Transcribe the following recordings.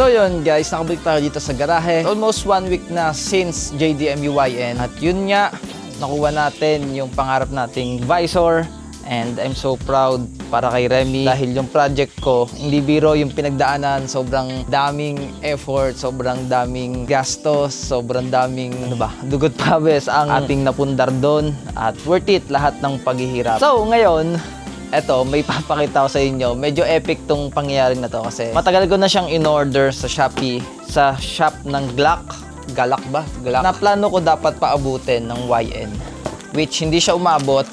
So yun guys, nakabalik tayo dito sa garahe. Almost 1 week na since JDMUYN. At yun nga, nakuha natin yung pangarap nating visor. And I'm so proud para kay Remy dahil yung project ko, hindi biro yung pinagdaanan. Sobrang daming effort, sobrang daming gastos, sobrang daming dugot pawis ang ating napundar doon. At worth it lahat ng paghihirap. So ngayon, eto, may papakita ko sa inyo. Medyo epic tong pangyayari na to kasi matagal ko na siyang in-order sa Shopee, sa shop ng Galak ba? Galak. Na plano ko dapat paabutin ng YN, which hindi siya umabot.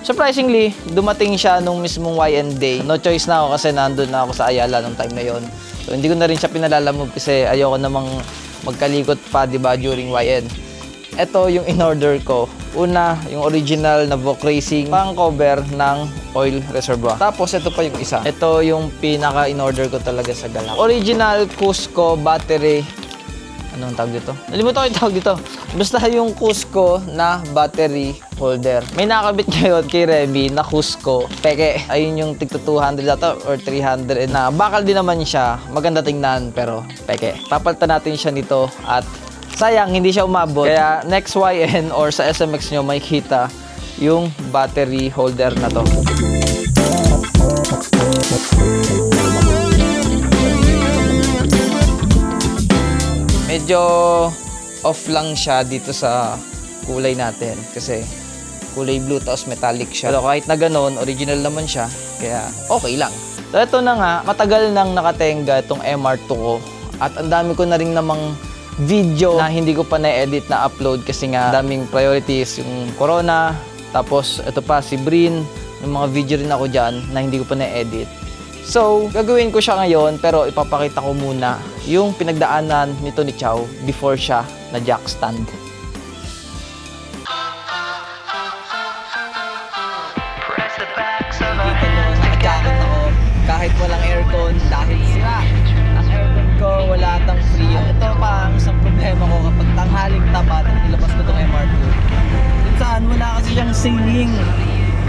Surprisingly, dumating siya nung mismong YN day. No choice na ako kasi nandun na ako sa Ayala nung time na yon. So hindi ko na rin siya pinalalamove kasi ayoko namang magkalikot pa, diba, during YN. Ito yung in-order ko. Una, yung original na Voc Racing pang cover ng oil reservoir. Tapos ito pa yung isa. Ito yung pinaka in-order ko talaga sa Galak. Original Cusco battery. Anong tawag dito? Nalimutan ko yung tawag dito. Basta yung Cusco na battery holder. May nakakabit ngayon kay Remy na Cusco. Peke. Ayun yung tigto 200 data or 300 na bakal din naman siya. Maganda tingnan pero peke. Papalitan natin siya nito at sayang hindi siya umabot. Kaya next YN or sa SMX nyo may kita yung battery holder na to. Medyo off lang siya dito sa kulay natin kasi kulay blue tapos metallic siya. Pero kahit na ganun, original naman siya kaya okay lang. So ito na nga, matagal nang nakatenga itong MR2 ko at ang dami ko na rin namang video na hindi ko pa na-edit na upload kasi nga daming priorities, yung corona, tapos ito pa si Brin, yung mga video rin ako dyan na hindi ko pa na-edit. So, gagawin ko siya ngayon pero ipapakita ko muna yung pinagdaanan nito ni Chow before siya na jack stand. Dito nyo, nakajakot ako kahit walang aircon dahil sira. Ang aircon ko wala tang free. Ito pa ang isang problema ko kapag tanghaling tapat at nilabas ko itong MR2. Kung saan wala kasi siyang ceiling.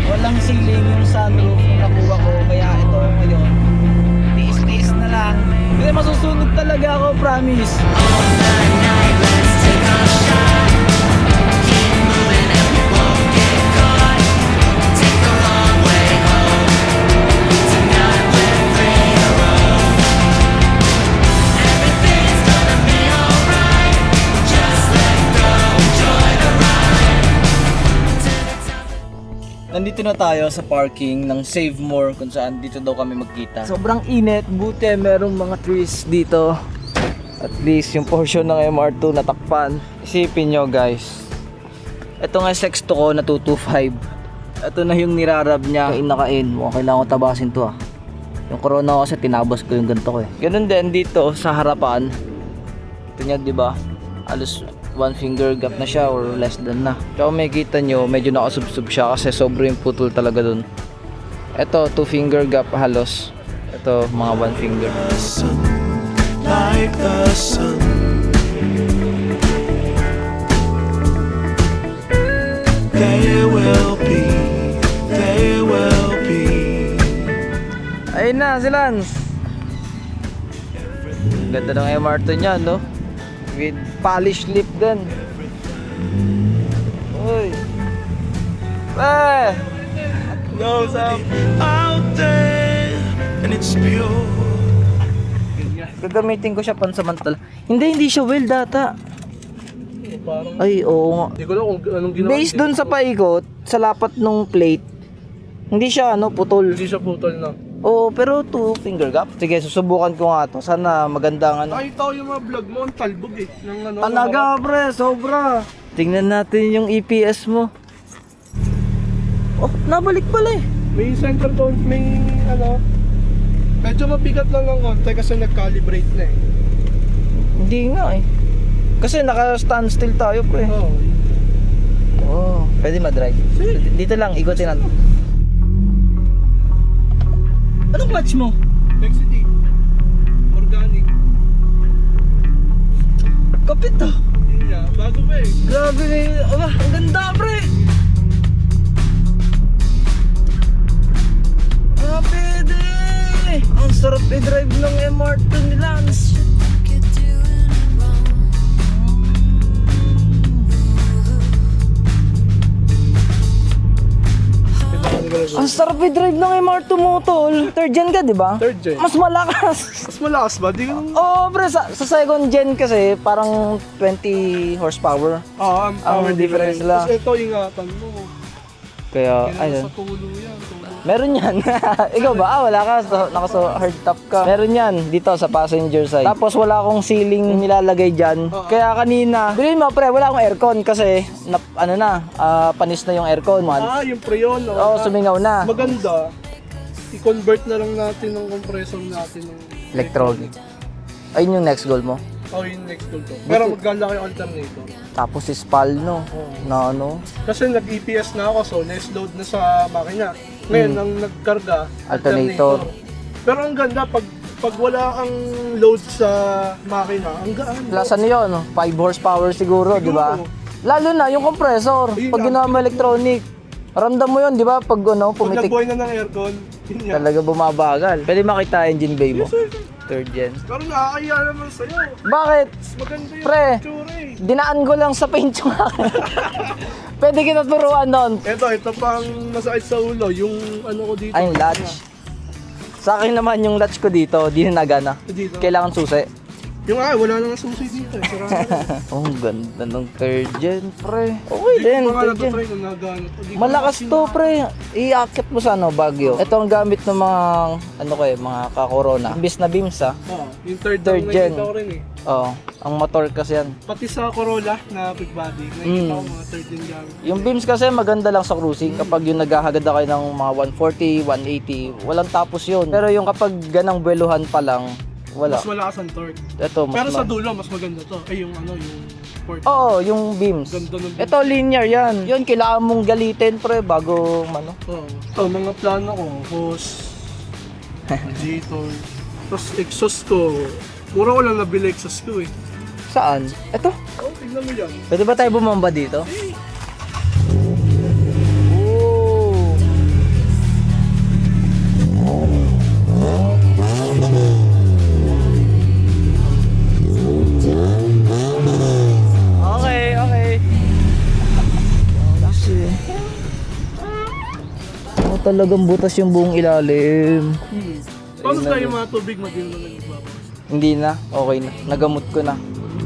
Walang ceiling yung sunroof yung nakuha ko. Kaya ito ngayon, tiis-tiis na lang. Kasi masusunog talaga ako, promise. Nandito na tayo sa parking ng Save More kung saan dito daw kami magkita. Sobrang init, buti merong mga trees dito. At least yung portion ng MR2 natakpan. Isipin nyo guys, ito nga sexto ko na 225. Ito na yung nirarab niya. Kain. Mukhang kailangan ko tabasin to Yung corona ko kasi tinabas ko yung ganito ko Ganun din dito sa harapan. Ito niya diba, halos 1 finger gap na siya or less than na. Kaya may kita nyo, medyo nakasubsub siya kasi sobrang yung putol talaga dun. Ito, 2 finger gap halos. Ito, mga 1 finger. Like the sun. There will be. Ayun na, si Lance. Ganda ng MR2 niya, no? With polish lip din. Uy. Nose up. Out there and it's pure. Gagamitin ko siya pansamantala. Hindi siya well data. Ay, oo nga. Hindi ko alam kung anong ginawa. Based dun sa paikot, sa lapat nung plate, hindi siya putol. Hindi siya putol na. Oo, pero 2 finger gap. Sige, susubukan ko nga to. Sana magandang Nakita ko yung mga vlog mo, ang talbog ng Talaga, pre, sobra. Tingnan natin yung EPS mo. Oh, nabalik pala May center tone, may medyo mabigat lang ng konti kasi nag-calibrate na Hindi nga Kasi naka-standstill tayo, pre. Oo. Pwede ma-drive. Dito lang, ikutin natin. Anong clutch mo? Dexity. Organic. Kapit Bago pa Grabe ang ganda, pre. Grabe din. pre! Ang sarap i-drive ng MR2 ni Lance. Ang sarap i-drive ng MR2 mo, tol. Third gen ka, di ba? Third gen. Mas malakas. Mas malakas ba? Di ko... Oo, pre. Sa second gen kasi, parang 20 horsepower. Ang difference lang. Tapos ito, ingatan mo. Kaya, Kailangan ayun. sa tulo yan. Tulo. Meron yan. Ikaw ba? Wala ka. Nakaso hardtop ka. Meron yan dito sa passenger side. Tapos wala akong ceiling nilalagay dyan. Kaya kanina, bilhin mo pre, wala akong aircon kasi panis na yung aircon. Yung preyon. Oo, sumingaw na. Maganda. I-convert na lang natin ng compressor natin ng Electronic. Ayun yung next goal mo. yung next goal to. Pero maganda yung alternator. Tapos si Spal, no? Na ano? Kasi nag-EPS na ako, so less load na sa makina. Ngayon, ang nagkarga, Alternator. Pero ang ganda, pag wala kang load sa makina, ang gaan. Plus ano yun? 5 horsepower siguro, di ba? Lalo na yung compressor. Ayun Pag lang. ginawa mo electronic. Ramdam mo yun, di ba? Pag Pag pumitik, nagbuhay na ng aircon, yun yan. talaga bumabagal. Pwede makita engine bay mo. Yes, sir. Third gen. Pero nakakaya naman sa'yo. Bakit? Maganda yung Pre. tsura eh. Dinaan ko lang sa paint yung akin. Pwede kita turuan doon. Ito pang masakit sa ulo, yung ano ko dito. Ay, yung latch. Sa akin naman yung latch ko dito, di na nagana. Dito. Kailangan susi. Yung wala nang susi dito eh. Sarado na. Oh, ang ganda ng third gen, pre. Okay din, Yung mga third gen. natutry kung nagano. Malakas to, pre. Iakit mo sa Baguio. Ito ang gamit ng mga, mga ka-corona. Imbis na beams, Yung third Third gen. gen. Nakikita ko rin eh. Oo, ang motor kasi yan. Pati sa Corolla na big body, nakikita ko mga third gen gamit. Yung beams kasi maganda lang sa cruising kapag yung naghahagad na kayo ng mga 140, 180, walang tapos yun. Pero yung kapag ganang buweluhan pa lang, wala. Mas malakas ang torque. Ito, Pero sa dulo, mas maganda to. Yung port. Oo, yung beams. Ganda ng beams. Ito linear yan. Yun, kailangan mong galitin pre bago Oo. Ito, mga plano ko, hose, radiator, tapos exhaust ko. Mura ko lang nabili exhaust ko eh. Saan? Ito. Tignan mo yan. Pwede ba tayo bumamba dito? Oh. Okay. Talagang butas yung buong ilalim. Paano tayo yung mga tubig madilim na nagbabawas? Hindi na, okay na. Nagamot ko na.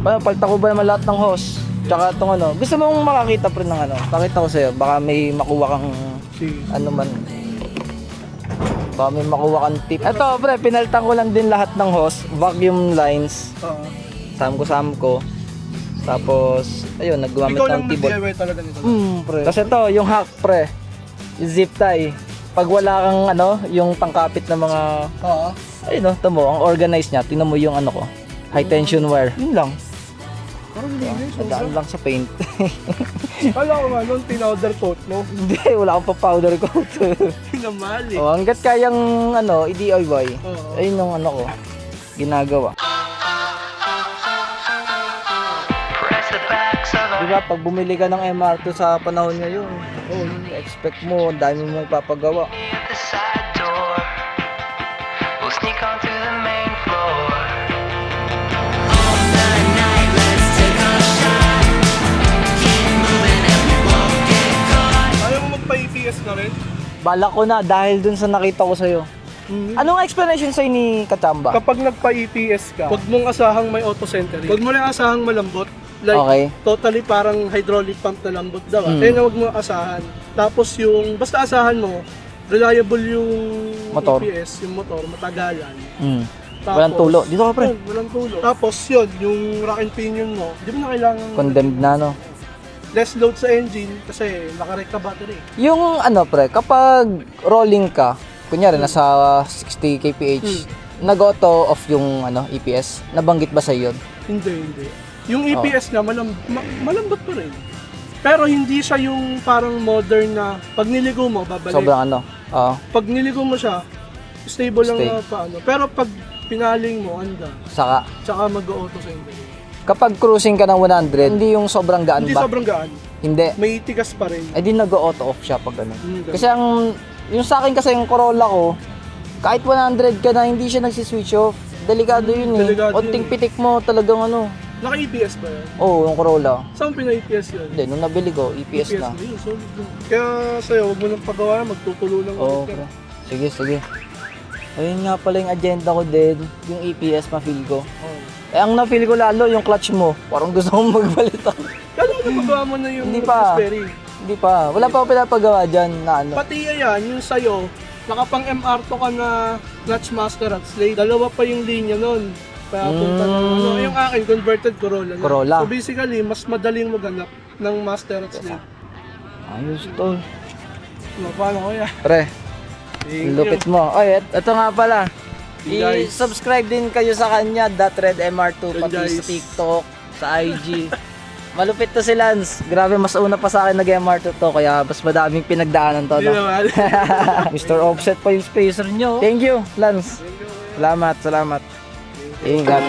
Palta ko ba naman lahat ng hose? Tsaka itong gusto mong makakita pre ng pakita ko sa'yo, baka may makuha kang man. Baka may makuha kang tip. Ito pre, pinaltan ko lang din lahat ng hose, vacuum lines, sam ko. Tapos, ayun, naggumamit Ikaw ng lang tibot. nag-DIY talaga nito. Pre. Kasi ito, yung hack pre, yung zip tie. Pag wala kang yung pangkapit na mga, ayun tamo, ang organized niya, tingnan mo yung ko, high tension wire. Yun lang. Parang linis. Nadaan lang sa paint. Kala ko nga, nung tinowder coat mo, Hindi, wala akong pa-powder coat. pinamali. Hanggat kayang i-DIY, Oo. ayun yung ko, ginagawa. Diba, pag bumili ka ng MR2 sa panahon ngayon, expect mo, ang dami mo ipapagawa. Ayaw mo magpa-EPS na rin? Balak ko na dahil dun sa nakita ko sa'yo. Anong explanation sa'yo ni Kachamba? Kapag nagpa-EPS ka, huwag mong asahang may auto-centering. Huwag mo lang asahang malambot. Like, Okay. totally parang hydraulic pump na lambot daw. Kaya huwag mo asahan. Tapos basta asahan mo, reliable yung Motor. EPS, yung motor, matagalan. Tapos, Walang tulo. Dito ka pre. Walang tulo. Tapos yung rack and pinion mo, di mo na kailangan Condemned na less load sa engine kasi nakarek ka battery. Yung pre, kapag rolling ka, kunyari nasa 60 kph, nag-auto off yung EPS. Nabanggit ba sa yun? Hindi. Yung EPS na malambot pa rin. Pero hindi siya yung parang modern na pag niligo mo, babalik. Sobrang Oo. Pag niligo mo siya, stable lang Stay. na paano. Pero pag pinaling mo, anda. Saka, Tsaka mag-auto sa engine. kapag cruising ka ng 100, hindi yung sobrang gaan Hindi ba? sobrang gaan. Hindi. May tigas pa rin. Di nag-auto off siya pag ganun. Ganun. Kasi yung sa akin kasi yung Corolla ko, Kahit 100 ka na, hindi siya nagsiswitch off. Delikado yun eh. Delikado Onting yun. pitik mo, talagang ano. Naka-EPS ba yan? Oo, yung Corolla. Saan pina-EPS yun? Hindi, nung nabili ko, EPS na. yun, solid yun. Kaya sa'yo, huwag mo nang pagawa, magtutulo lang Oo, ulit ka. bro. Sige, sige. Ayun nga pala yung agenda ko din, yung EPS ma-feel ko. Oo. Eh, ang na-feel ko lalo, yung clutch mo. Parang gusto kong magbalitan. Kala ko napagawa mo na yung Hindi pa. Raspberry. Hindi pa. Wala pa ako pinapagawa dyan na ano. Pati yan, yung sa'yo, nakapang MR to ka na clutch master at slate. Dalawa pa yung linya nun. Kaya punta ng ano. Yung akin, converted Corolla na. Corolla. So basically, mas madaling maghanap ng master at slate. Ayos to. Paano ko yan? Pre, ang lupit mo. Oy, ito nga pala. Guys. I-subscribe din kayo sa kanya, .redmr2, Yun, pati guys. sa TikTok, sa IG. Malupit to si Lance. Grabe, mas una pa sa akin nag-MR2 to, kaya mas madaming pinagdaanan to. Hindi No? naman. Mr. Offset pa yung spacer nyo. Thank you, Lance. Salamat, salamat. Ingat.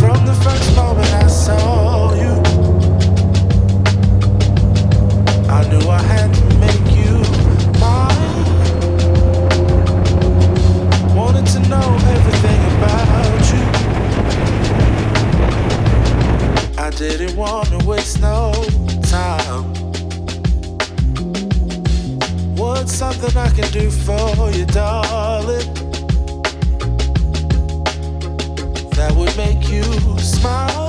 From the first moment I saw you, I knew I had to make you mine. Wanted to know everything about you. I didn't want to waste no time. What's something I can do for you, darling? That would make you smile.